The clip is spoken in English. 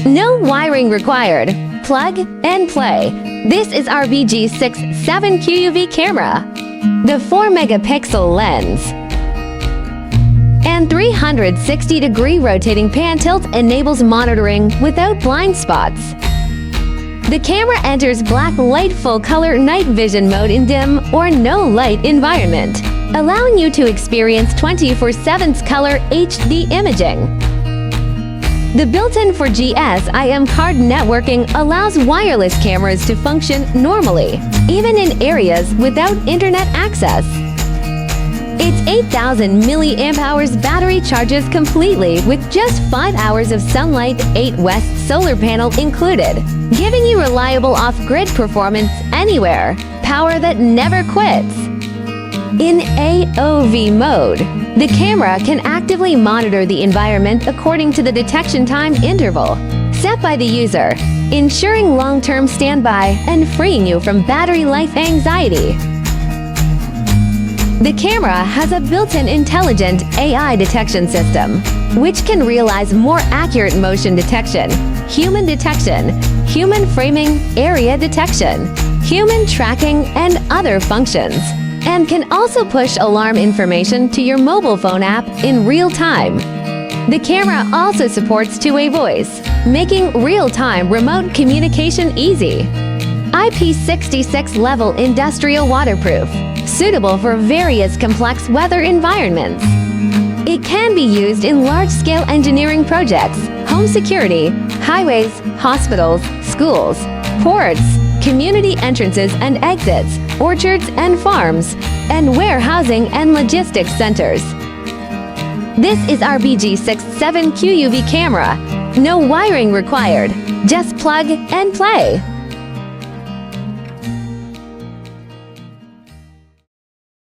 No wiring required. Plug and play. This is our BG67Q-uV camera. The 4-megapixel lens and 360-degree rotating pan tilt enables monitoring without blind spots. The camera enters black light full color night vision mode in dim or no light environment, allowing you to experience 24/7 color HD imaging. The built-in 4GSIM card networking allows wireless cameras to function normally, even in areas without internet access. Its 8,000 mAh battery charges completely with just 5 hours of sunlight, 8 West solar panel included, giving you reliable off-grid performance anywhere, power that never quits. In AOV mode, the camera can actively monitor the environment according to the detection time interval set by the user, ensuring long-term standby and freeing you from battery life anxiety. The camera has a built-in intelligent AI detection system, which can realize more accurate motion detection, human framing, area detection, human tracking, and other functions, and can also push alarm information to your mobile phone app in real time. The camera also supports two-way voice, making real-time remote communication easy. IP66 level industrial waterproof, suitable for various complex weather environments. It can be used in large-scale engineering projects, home security, highways, hospitals, schools, ports, community entrances and exits, orchards and farms, and warehousing and logistics centers. This is our BG67Q-uV camera. No wiring required. Just plug and play.